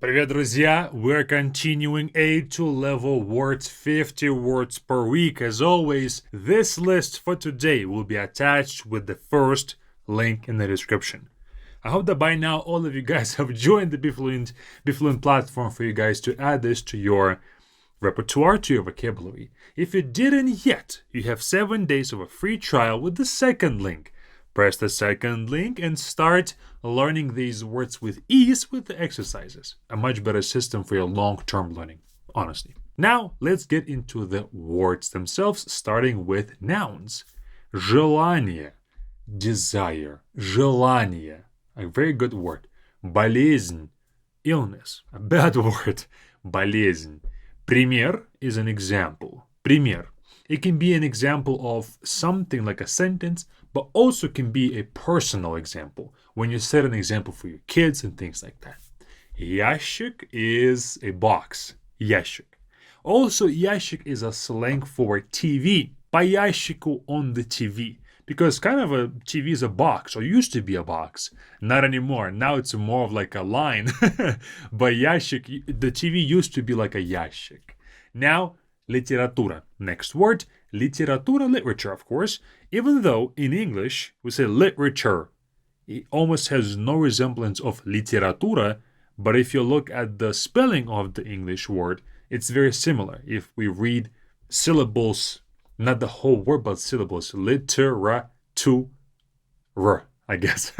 Привет, друзья! We're continuing A2 level words, 50 words per week. As always, this list for today will be attached with the first link in the description. I hope that by now all of you guys have joined the BeFluent platform for you guys to add this to your repertoire, to your vocabulary. If you didn't yet, you have 7 days of a free trial with the second link. Press the second link and start learning these words with ease with the exercises. A much better system for your long-term learning, honestly. Now, let's get into the words themselves, starting with nouns. Желание, desire, желание, a very good word. Болезнь, illness, a bad word. Болезнь. Пример is an example. Пример. It can be an example of something like a sentence, but also can be a personal example when you set an example for your kids and things like that. Ящик is a box. Ящик. Also, ящик is a slang for TV. По ящику on the TV. Because kind of a TV is a box, or used to be a box. Not anymore. Now it's more of like a line. But ящик, the TV used to be like a ящик. Now, literatura. Next word, literatura, literature, of course. Even though in English we say literature, it almost has no resemblance of literatura, but if you look at the spelling of the English word, it's very similar. If we read syllables, not the whole word, but syllables, literatura, I guess.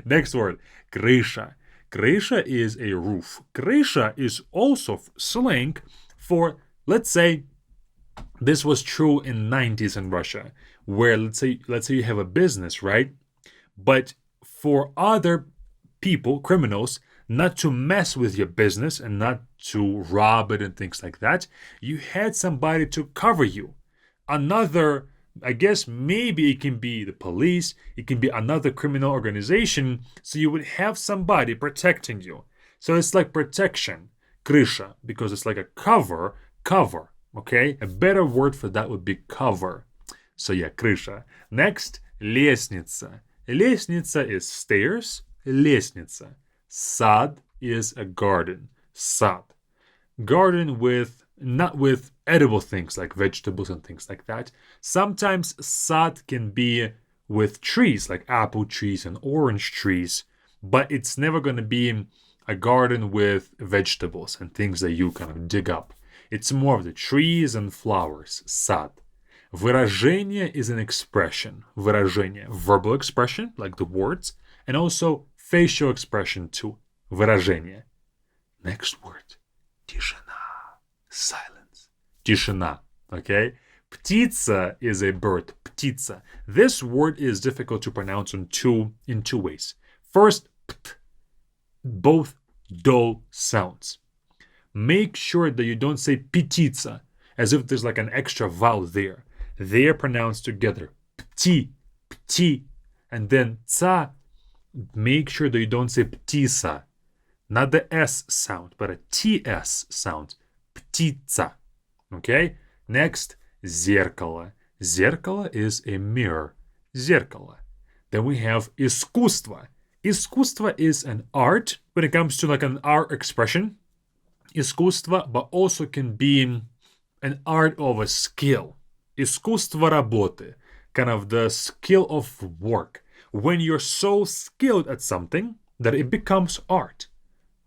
Next word, крыша. Крыша is a roof. Крыша is also slang for, let's say, this was true in 90s in Russia, where let's say you have a business, right? But for other people, criminals, not to mess with your business and not to rob it and things like that, you had somebody to cover you. Another, I guess maybe it can be the police, it can be another criminal organization, so you would have somebody protecting you. So it's like protection, крыша, because it's like a cover, okay? A better word for that would be cover. So yeah, крыша. Next, лестница. Лестница is stairs, лестница. Сад is a garden, сад. Garden with, not with edible things like vegetables and things like that. Sometimes sad can be with trees like apple trees and orange trees, but it's never going to be a garden with vegetables and things that you kind of dig up. It's more of the trees and flowers, sad. Выражение is an expression. Выражение, verbal expression, like the words, and also facial expression too. Выражение. Next word. Тишина. Silence. Тишина. Okay? Птица is a bird. Птица. This word is difficult to pronounce in two ways. First, pt. Both dull sounds. Make sure that you don't say птица, as if there's like an extra vowel there. They are pronounced together. Пти, пти. And then ца. Make sure that you don't say птица. Not the S sound, but a TS sound. Птица. Okay? Next, зеркало. Зеркало is a mirror. Зеркало. Then we have искусство. Искусство is an art when it comes to like an art expression. Искусство, but also can be an art of a skill. Искусство работы. Kind of the skill of work. When you're so skilled at something that it becomes art.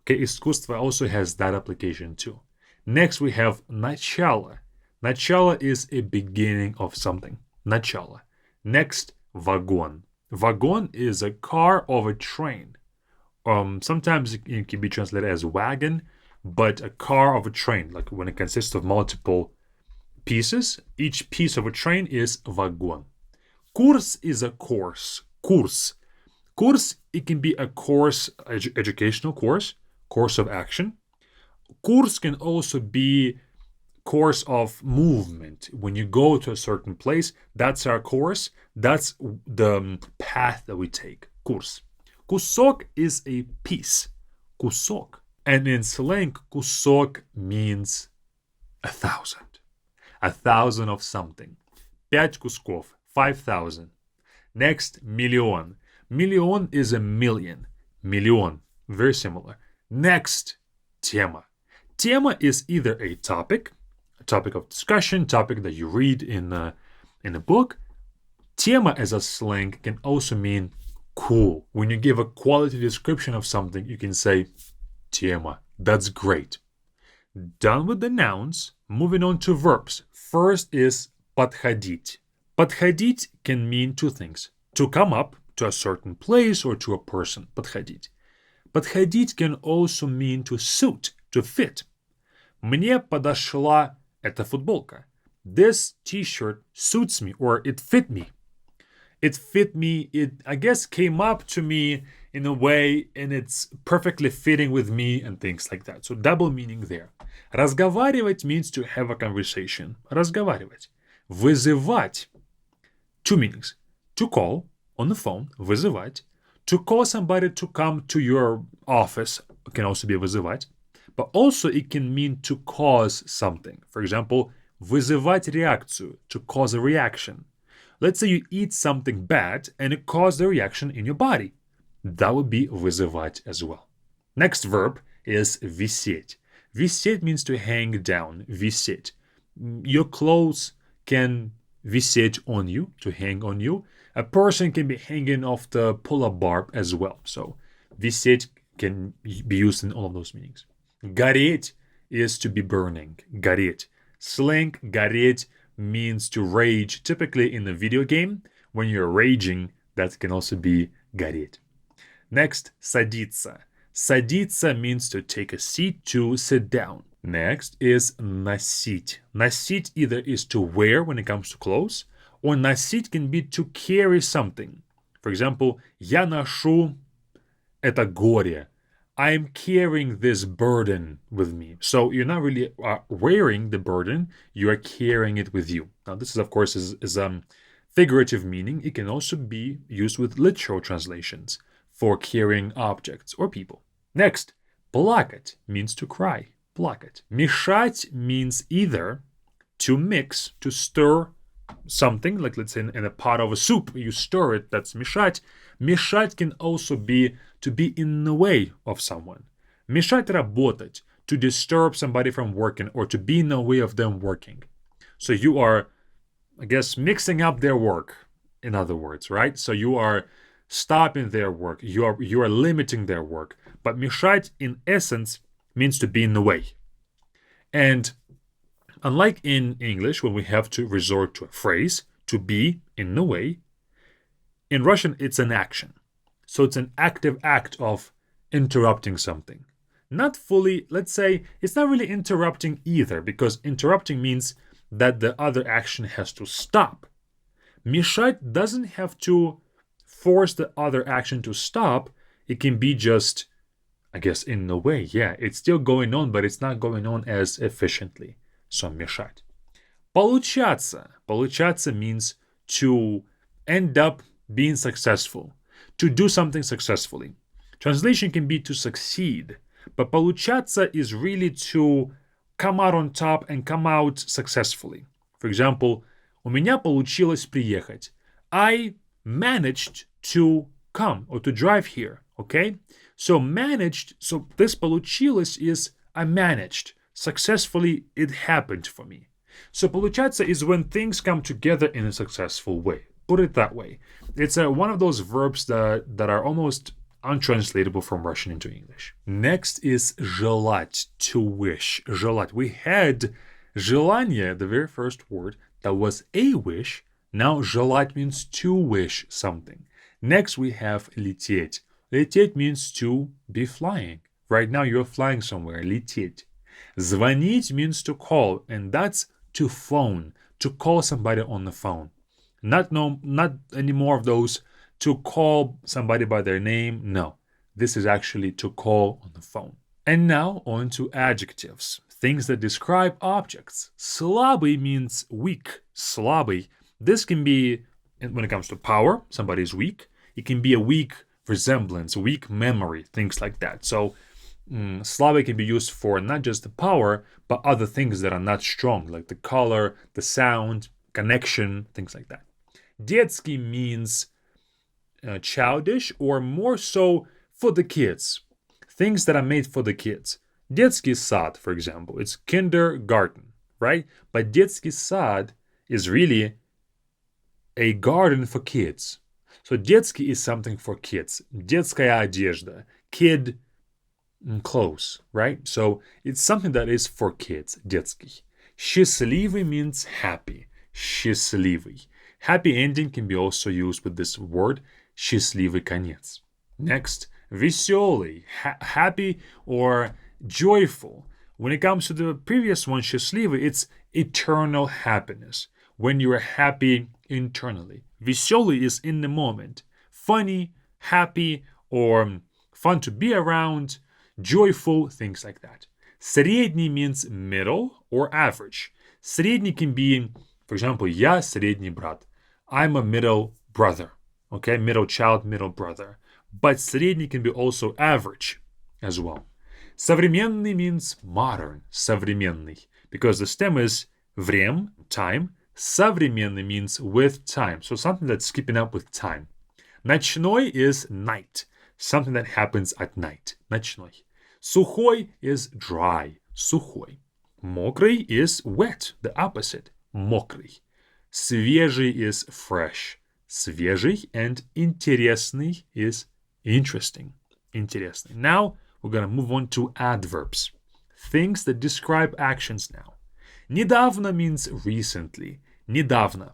Okay, искусство also has that application too. Next we have начало. Начало is a beginning of something. Начало. Next, вагон. Вагон is a car of a train. Sometimes it can be translated as wagon, but a car of a train, like when it consists of multiple pieces, each piece of a train is вагон. Курс is a course. Курс. Курс, it can be a course, educational course of action. Course can also be course of movement. When you go to a certain place, that's our course. That's the path that we take. Курс. Кусок is a piece. Кусок. And in slang, кусок means 1,000. 1,000 of something. 5 кусков. 5,000. Next, миллион. Million is a million. Million. Very similar. Next, Tema. Tema is either a topic of discussion, topic that you read in a book. Tema as a slang can also mean cool. When you give a quality description of something, you can say tema. That's great. Done with the nouns, moving on to verbs. First is подходить. Подходить can mean two things. To come up to a certain place or to a person. Подходить. Подходить can also mean to suit, to fit. Мне подошла эта футболка. This t-shirt suits me, or it fit me. It fit me, it, I guess, came up to me in a way, and it's perfectly fitting with me and things like that. So double meaning there. Разговаривать means to have a conversation. Разговаривать. Вызывать. Two meanings. To call on the phone, вызывать. To call somebody to come to your office can also be вызывать. But also it can mean to cause something. For example, вызывать реакцию, to cause a reaction. Let's say you eat something bad and it caused a reaction in your body. That would be вызывать as well. Next verb is висеть. Висеть means to hang down. Висеть. Your clothes can висеть on you, to hang on you. A person can be hanging off the pull-up bar as well. So висеть can be used in all of those meanings. Гореть is to be burning. Гореть. Slang гореть means to rage. Typically in a video game, when you're raging, that can also be гореть. Next, садиться. Садиться means to take a seat, to sit down. Next is носить. Носить either is to wear when it comes to clothes, or носить can be to carry something. For example, я ношу это горе. I'm carrying this burden with me. So you're not really wearing the burden, you are carrying it with you. Now this is, of course, is figurative meaning. It can also be used with literal translations for carrying objects or people. Next, плакать means to cry. Плакать. Мешать means either to mix, to stir something, like let's say in a pot of a soup, you stir it, that's мешать. Мешать can also be to be in the way of someone. Мешать работать, to disturb somebody from working or to be in the way of them working. So you are, I guess, mixing up their work, in other words, right? So you are stopping their work, you are limiting their work. But мешать, in essence, means to be in the way. And unlike in English, when we have to resort to a phrase, to be in the way, in Russian, it's an action. So it's an active act of interrupting something. Not fully, let's say, it's not really interrupting either, because interrupting means that the other action has to stop. Мешать doesn't have to force the other action to stop. It can be just, I guess, in the way. Yeah, it's still going on, but it's not going on as efficiently. So мешать. Получаться. Получаться means to end up being successful, to do something successfully. Translation can be to succeed, but получаться is really to come out on top and come out successfully. For example, у меня получилось приехать. I managed to come or to drive here, okay? So managed, so this получилось is I managed. Successfully, it happened for me. So получаться is when things come together in a successful way. Put it that way. It's one of those verbs that are almost untranslatable from Russian into English. Next is желать, to wish. Желать. We had желание, the very first word, that was a wish. Now желать means to wish something. Next we have лететь. Лететь means to be flying. Right now you're flying somewhere. Лететь. Звонить means to call, and that's to phone, to call somebody on the phone. Not any more of those to call somebody by their name. No, this is actually to call on the phone. And now on to adjectives, things that describe objects. Slabый means weak. Slabый. This can be, when it comes to power, somebody is weak. It can be a weak resemblance, weak memory, things like that. So slabый can be used for not just the power, but other things that are not strong, like the color, the sound, connection, things like that. Детский means childish, or more so for the kids. Things that are made for the kids. Детский сад, for example, it's kindergarten, right? But детский сад is really a garden for kids. So детский is something for kids. Детская одежда, kid clothes, right? So it's something that is for kids, детский. Счастливый means happy. Счастливый. Happy ending can be also used with this word, счастливый конец. Next, веселый, happy or joyful. When it comes to the previous one, счастливый, it's eternal happiness. When you are happy internally. Веселый is in the moment. Funny, happy, or fun to be around, joyful, things like that. Средний means middle or average. Средний can be, for example, я средний брат. I'm a middle brother. Okay, middle child, middle brother. But средний can be also average as well. Современный means modern, современный. Because the stem is vrem, time. Современный means with time. So something that's keeping up with time. Ночной is night. Something that happens at night. Ночной. Сухой is dry. Сухой. Мокрый is wet. The opposite. Мокрый. Свежий is fresh. Свежий. And интересный is interesting. Интересный. Now we're going to move on to adverbs. Things that describe actions now. Недавно means recently. Недавно.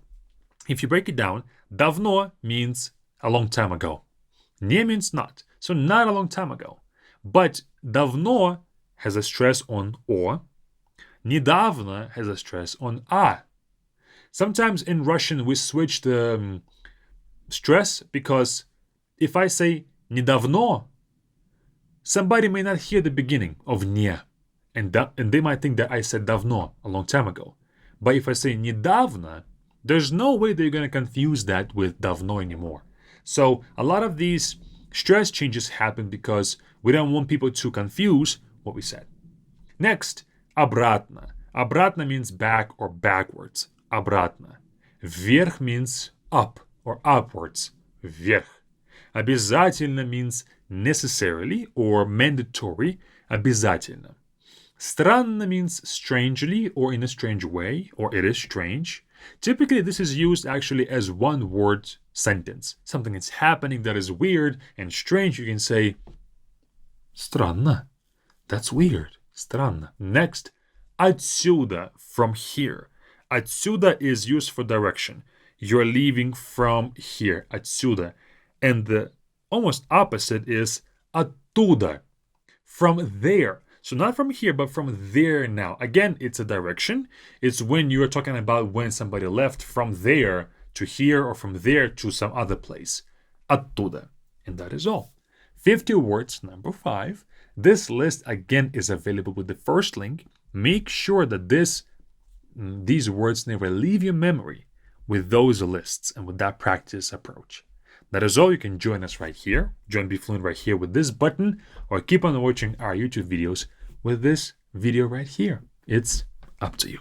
If you break it down, давно means a long time ago. Не means not. So not a long time ago. But давно has a stress on o. Недавно has a stress on a. Sometimes in Russian we switch the stress because if I say недавно, somebody may not hear the beginning of не. And they might think that I said давно, a long time ago. But if I say недавно, there's no way they're going to confuse that with давно anymore. So a lot of these stress changes happen because we don't want people to confuse what we said. Next, обратно. Обратно means back or backwards. Обратно. Вверх means up or upwards. Вверх. Обязательно means necessarily or mandatory. Обязательно. Странно means strangely or in a strange way, or it is strange. Typically, this is used actually as one word sentence. Something that's happening that is weird and strange, you can say странно. That's weird. Странно. Next, отсюда, from here. Отсюда is used for direction. You're leaving from here. Отсюда. And the almost opposite is оттуда. From there. So not from here, but from there now. Again, it's a direction. It's when you're talking about when somebody left from there to here or from there to some other place. Оттуда. And that is all. 50 words, number 5. This list again is available with the first link. Make sure that these words never leave your memory with those lists and with that practice approach. That is all. You can join us right here. Join Be Fluent right here with this button, or keep on watching our YouTube videos with this video right here. It's up to you.